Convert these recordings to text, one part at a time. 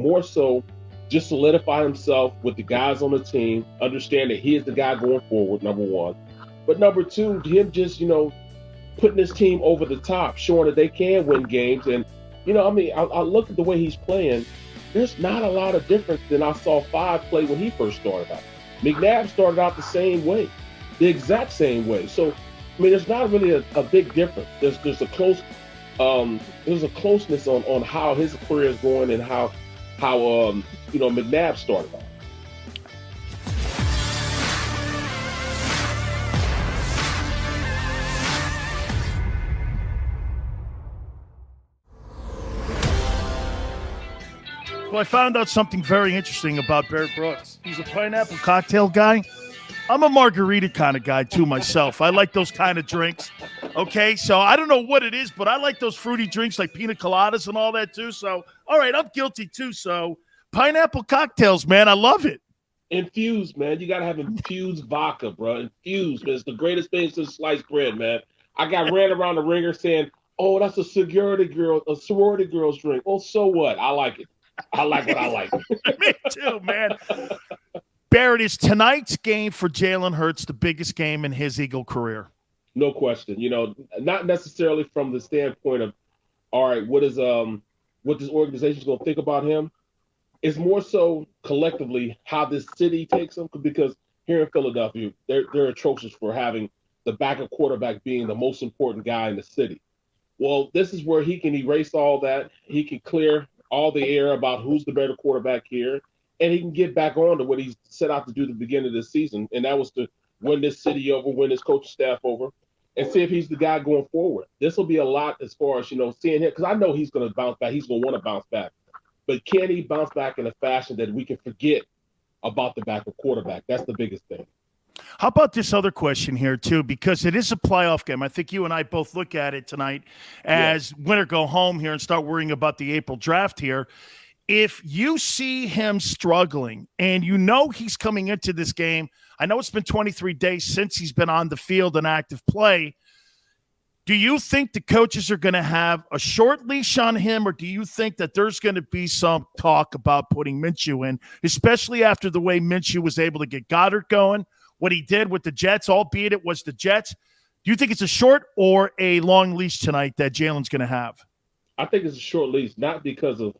more so just solidify himself with the guys on the team, understand that he is the guy going forward, number one. But number two, him just, putting his team over the top, showing that they can win games. And, I look at the way he's playing. There's not a lot of difference than I saw Five play when he first started out. McNabb started out the same way, the exact same way. So, there's not really a big difference. There's a closeness on how his career is going and how McNabb started off. Well, I found out something very interesting about Barrett Brooks. He's a pineapple cocktail guy. I'm a margarita kind of guy, too, myself. I like those kind of drinks. Okay, so I don't know what it is, but I like those fruity drinks like pina coladas and all that, too. So, all right, I'm guilty, too. So, pineapple cocktails, man, I love it. Infused, man. You got to have infused vodka, bro. Infused, man. It's the greatest thing since sliced bread, man. I got ran around the ringer saying, oh, that's a sorority girl's drink. Well, so what? I like it. I like what I like. Me too, man. Barrett, is tonight's game for Jalen Hurts the biggest game in his Eagle career? No question. Not necessarily from the standpoint of, all right, what this organization is going to think about him. It's more so collectively how this city takes him, because here in Philadelphia, they're atrocious for having the backup quarterback being the most important guy in the city. Well, this is where he can erase all that. He can clear all the air about who's the better quarterback here, and he can get back on to what he set out to do at the beginning of the season, and that was to win this city over, win this coaching staff over, and see if he's the guy going forward. This will be a lot as far as, seeing him, because I know he's going to bounce back. He's going to want to bounce back. But can he bounce back in a fashion that we can forget about the backup quarterback? That's the biggest thing. How about this other question here, too? Because it is a playoff game. I think you and I both look at it tonight as winner go home here and start worrying about the April draft here. If you see him struggling and he's coming into this game, I know it's been 23 days since he's been on the field in active play. Do you think the coaches are going to have a short leash on him, or do you think that there's going to be some talk about putting Minshew in, especially after the way Minshew was able to get Goddard going, what he did with the Jets, albeit it was the Jets? Do you think it's a short or a long leash tonight that Jalen's going to have? I think it's a short leash, not because of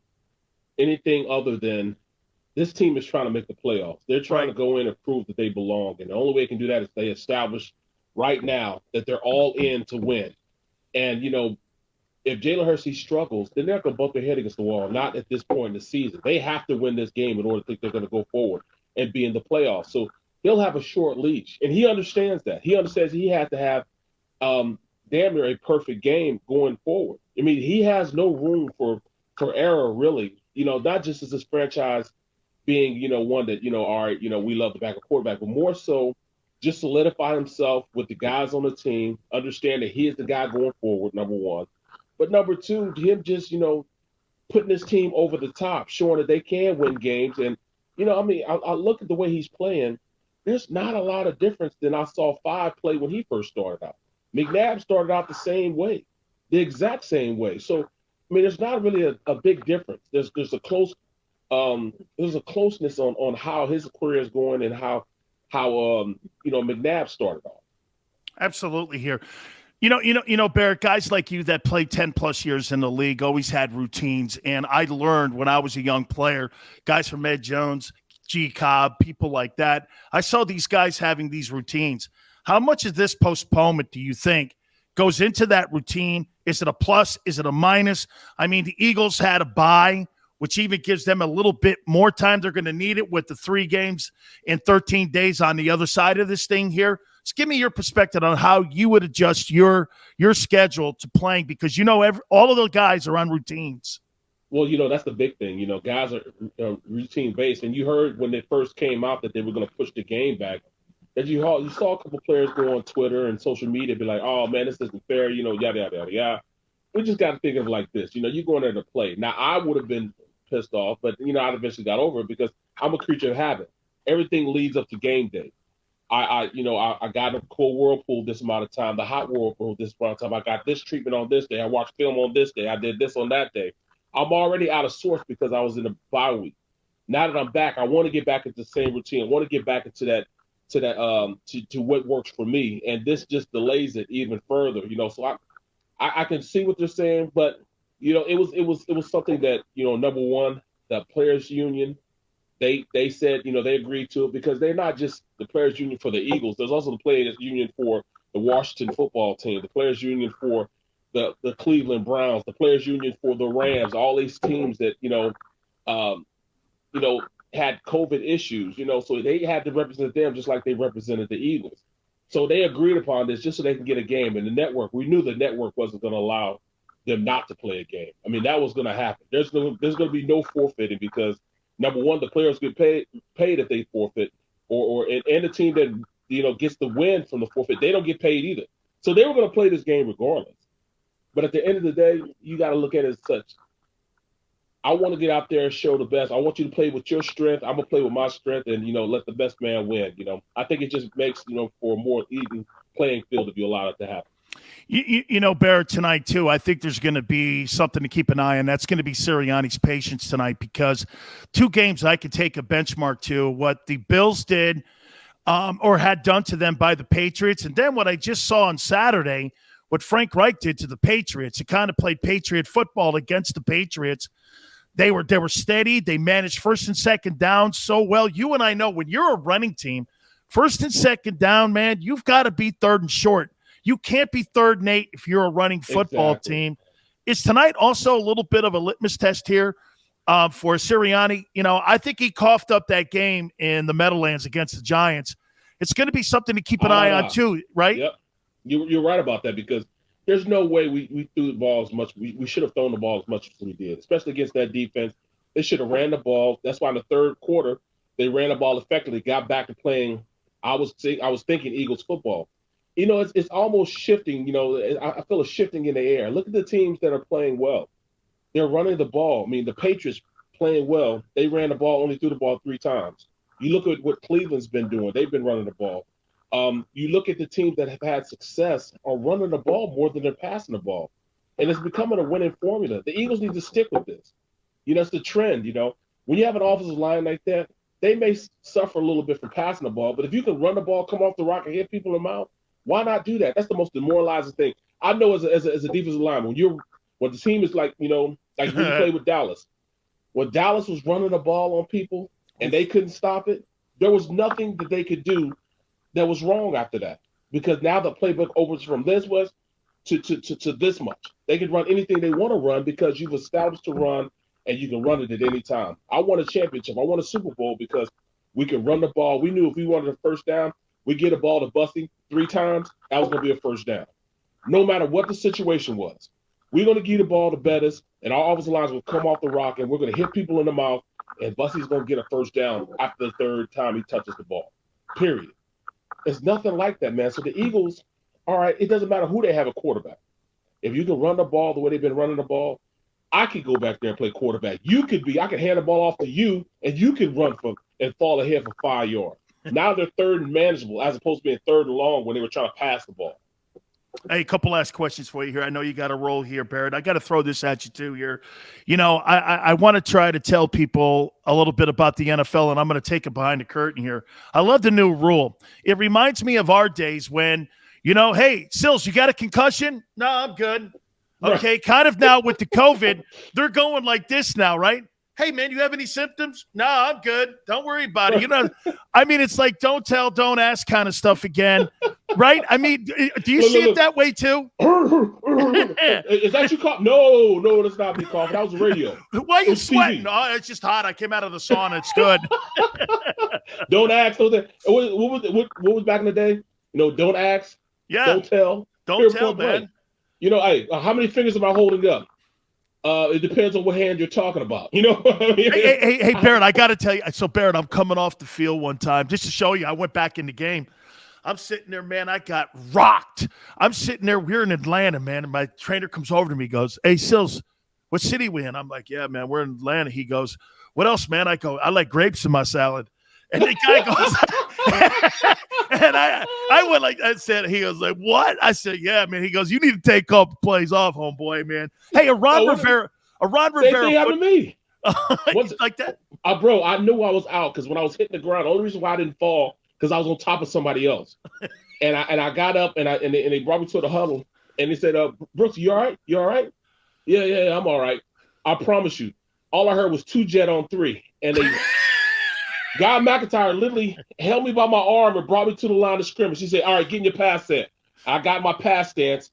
anything other than this team is trying to make the playoffs. They're trying to go in and prove that they belong. And the only way they can do that is they establish right now that they're all in to win. And, if Jalen Hurts struggles, then they're going to bump their head against the wall, not at this point in the season. They have to win this game in order to think they're going to go forward and be in the playoffs. So he'll have a short leash. And he understands that. He understands he has to have damn near a perfect game going forward. He has no room for error, really. Not just as this franchise being, one that, all right, we love the backup quarterback, but more so just solidify himself with the guys on the team, understand that he is the guy going forward, number one. But number two, him just, putting his team over the top, showing that they can win games. And, I look at the way he's playing. There's not a lot of difference than I saw Five play when he first started out. McNabb started out the same way, the exact same way. So, there's not really a big difference. There's a closeness on how his career is going and how McNabb started off. Absolutely here. Barrett, guys like you that played 10 plus years in the league always had routines. And I learned when I was a young player, guys from Ed Jones, JAKIB, people like that. I saw these guys having these routines. How much of this postponement do you think goes into that routine? Is it a plus? Is it a minus? The Eagles had a bye, which even gives them a little bit more time. They're going to need it with the 3 games in 13 days on the other side of this thing here. Just give me your perspective on how you would adjust your schedule to playing, because all of the guys are on routines. Well, that's the big thing. Guys are routine-based. And you heard when they first came out that they were going to push the game back, that you saw a couple players go on Twitter and social media be like, oh, man, this isn't fair, yada, yada, yada, yada. We just got to think of it like this. You're going there to play. Now, I would have been pissed off, but, I eventually got over it because I'm a creature of habit. Everything leads up to game day. I got a cold whirlpool this amount of time, the hot whirlpool this amount of time. I got this treatment on this day. I watched film on this day. I did this on that day. I'm already out of sorts because I was in a bye week. Now that I'm back, I want to get back into the same routine. I want to get back into to what works for me, and this just delays it even further. So I can see what they're saying, but it was something that number one, the players union, they said they agreed to it because they're not just the players union for the Eagles. There's also the players union for the Washington football team, the players union for the Cleveland Browns, the players union for the Rams, all these teams that um, you know had COVID issues. So they had to represent them just like they represented the Eagles. So they agreed upon this just so they can get a game. And the network, we knew the network wasn't going to allow them not to play a game. I mean, that was going to happen. There's going to be no forfeiting because number one, the players get paid if they forfeit, and the team that gets the win from the forfeit, they don't get paid either. So they were going to play this game regardless. But at the end of the day, you got to look at it as such. I want to get out there and show the best. I want you to play with your strength. I'm gonna play with my strength, and let the best man win. I think it just makes for a more even playing field if you allow it to happen. Barrett, tonight too, I think there's going to be something to keep an eye on. That's going to be Sirianni's patience tonight, because two games I could take a benchmark to what the Bills did or had done to them by the Patriots, and then what I just saw on Saturday, what Frank Reich did to the Patriots. It kind of played Patriot football against the Patriots. They were steady. They managed first and second down so well. You and I know when you're a running team, first and second down, man, you've got to be third and short. You can't be 3rd and 8 if you're a running football team. Is tonight also a little bit of a litmus test here for Sirianni? I think he coughed up that game in the Meadowlands against the Giants. It's going to be something to keep an eye on too, right? Yep. You're right about that, because there's no way we threw the ball as much. We should have thrown the ball as much as we did, especially against that defense. They should have ran the ball. That's why in the third quarter they ran the ball effectively, got back to playing. I was thinking Eagles football. It's almost shifting. I feel a shifting in the air. Look at the teams that are playing well. They're running the ball. I mean, the Patriots playing well. They ran the ball, only threw the ball 3 times. You look at what Cleveland's been doing. They've been running the ball. You look at the teams that have had success are running the ball more than they're passing the ball. And it's becoming a winning formula. The Eagles need to stick with this. It's the trend, When you have an offensive line like that, they may suffer a little bit from passing the ball, but if you can run the ball, come off the rock, and hit people in the mouth, why not do that? That's the most demoralizing thing. I know as a defensive lineman, when the team is like when you play with Dallas. When Dallas was running the ball on people and they couldn't stop it, there was nothing that they could do that was wrong after that, because now the playbook opens from this was to this much. They can run anything they want to run because you've established to run, and you can run it at any time. I won a championship. I won a Super Bowl because we could run the ball. We knew if we wanted a first down, we get a ball to Bussy 3 times, that was going to be a first down. No matter what the situation was. We're going to give the ball to Bettis, and our offensive lines will come off the rock, and we're going to hit people in the mouth, and Bussy's going to get a first down after the 3rd time he touches the ball. Period. It's nothing like that, man. So the Eagles, all right, it doesn't matter who they have a quarterback. If you can run the ball the way they've been running the ball, I could go back there and play quarterback. I could hand the ball off to you, and you can run and fall ahead for 5 yards. Now they're 3rd and manageable as opposed to being 3rd and long when they were trying to pass the ball. Hey, a couple last questions for you here. I know you got a roll here, Barrett. I got to throw this at you too here. I want to try to tell people a little bit about the NFL, and I'm going to take it behind the curtain here. I love the new rule. It reminds me of our days when, hey, Sills, you got a concussion? No, I'm good. Okay, kind of now with the COVID, they're going like this now, right? Hey, man, you have any symptoms? No, I'm good. Don't worry about it. It's like don't tell, don't ask kind of stuff again, right? I mean, do you see it that way too? Is that you cough? No, that's not me coughing. That was the radio. Why are you sweating? No, it's just hot. I came out of the sauna. It's good. Don't ask. What was back in the day? Don't ask. Yeah. Don't tell. Don't tell, man. Hey, how many fingers am I holding up? It depends on what hand you're talking about. Hey, Barrett, I got to tell you. So, Barrett, I'm coming off the field one time just to show you. I went back in the game. I'm sitting there, man. I got rocked. I'm sitting there. We're in Atlanta, man. And my trainer comes over to me, goes, "Hey, Sills, what city we in?" I'm like, "Yeah, man, we're in Atlanta." He goes, "What else, man?" I go, "I like grapes in my salad." And the guy goes, and I went like I said. He goes like, "What?" I said, "Yeah, man." He goes, "You need to take a couple plays off, homeboy, man." Hey, A Ron Same Rivera thing happened to me. like that? Bro, I knew I was out because when I was hitting the ground, the only reason why I didn't fall because I was on top of somebody else. And I got up and they brought me to the huddle and they said, Brooks, you all right? You all right? Yeah, I'm all right. I promise you. All I heard was 2 jet on 3. And Guy McIntyre literally held me by my arm and brought me to the line of scrimmage. He said, all right, get in your pass set. I got my pass stance,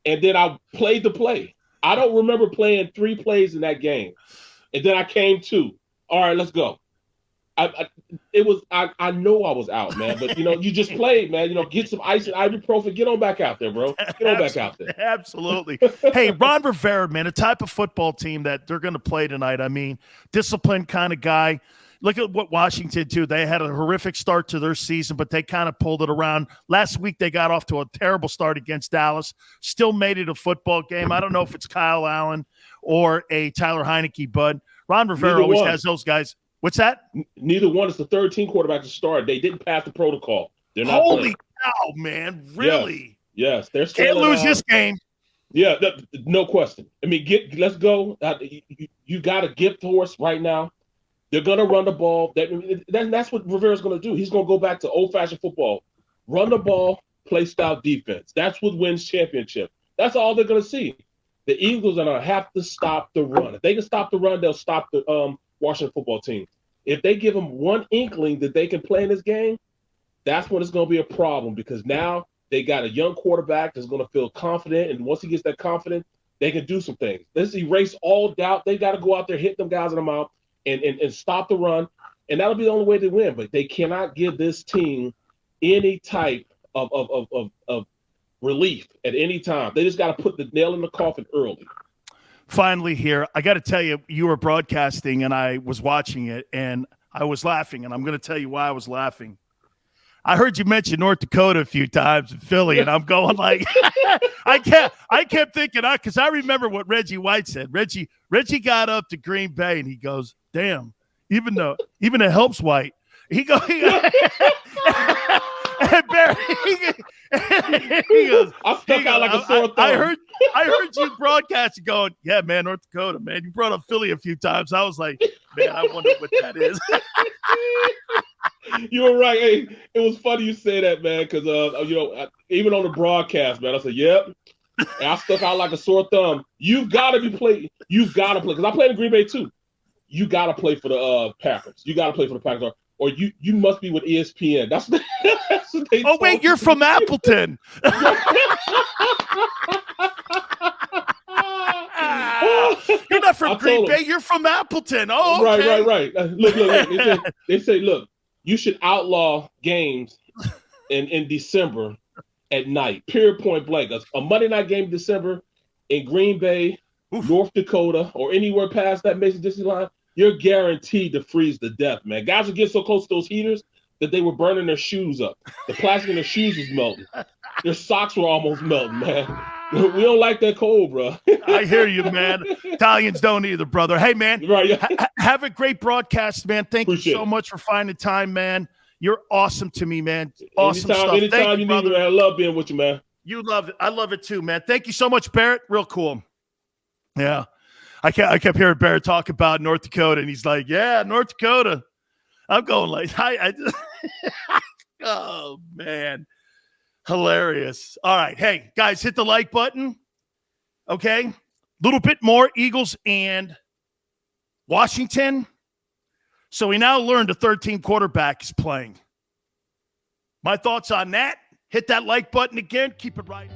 and then I played the play. I don't remember playing 3 plays in that game. And then I came to, all right, let's go. I know I was out, man, but you just played, man. Get some ice and ibuprofen. Get on back out there, bro. Get on back out there. Absolutely. Hey, Ron Rivera, man, a type of football team that they're going to play tonight. I mean, disciplined kind of guy. Look at what Washington do. They had a horrific start to their season, but they kind of pulled it around. Last week they got off to a terrible start against Dallas. Still made it a football game. I don't know if it's Kyle Allen or a Tyler Heineke, but Ron Rivera always has those guys. What's that? Neither one is the third-team quarterback to start. They didn't pass the protocol. They're not Holy cow, man. Really? Yes. They're can't lose this game. Yeah, no question. I mean, let's go. You got a gift horse right now. They're going to run the ball. That's what Rivera's going to do. He's going to go back to old-fashioned football. Run the ball, play style defense. That's what wins championship. That's all they're going to see. The Eagles are going to have to stop the run. If they can stop the run, they'll stop the Washington football team. If they give them one inkling that they can play in this game, that's when it's going to be a problem because now they got a young quarterback that's going to feel confident, and once he gets that confidence, they can do some things. Let's erase all doubt. They got to go out there, hit them guys in the mouth, and stop the run, and that'll be the only way to win. But they cannot give this team any type of relief at any time. They just got to put the nail in the coffin early. Finally here, I got to tell you, you were broadcasting and I was watching it and I was laughing, and I'm going to tell you why I was laughing. I heard you mention North Dakota a few times in Philly, and I'm going like, I kept thinking, because I remember what Reggie White said. Reggie got up to Green Bay and he goes, damn, even it helps White. He goes, and Barry, he goes, I stuck out like a sore thumb. I heard you broadcasting going, yeah, man, North Dakota, man. You brought up Philly a few times. I was like, man, I wonder what that is. You were right. Hey, it was funny you say that, man, because even on the broadcast, man, I said, yep. And I stuck out like a sore thumb. You've got to play. Because I played in Green Bay too. You got to play for the Packers. You got to play for the Packers. Or you must be with ESPN. That's what they Oh, wait, you're from Appleton. You're not from Green Bay. You're from Appleton. Oh, okay. Right. Look. They say, look, you should outlaw games in December at night. Period, point blank. A Monday night game in December in Green Bay, North Dakota, or anywhere past that Mason-Dixie line, you're guaranteed to freeze to death, man. Guys would get so close to those heaters that they were burning their shoes up. The plastic in their shoes was melting. Their socks were almost melting, man. We don't like that cold, bro. I hear you, man. Italians don't either, brother. Hey, man, right, yeah. Have a great broadcast, man. Thank you so much for finding time, man. You're awesome to me, man. Awesome stuff. Anytime you need me, man. I love being with you, man. You love it. I love it too, man. Thank you so much, Barrett. Real cool. Yeah. I kept hearing Barrett talk about North Dakota, and he's like, yeah, North Dakota. I'm going like, oh, man. Hilarious. All right. Hey, guys, hit the like button. Okay. A little bit more Eagles and Washington. So we now learned a third-team quarterback is playing. My thoughts on that. Hit that like button again. Keep it right.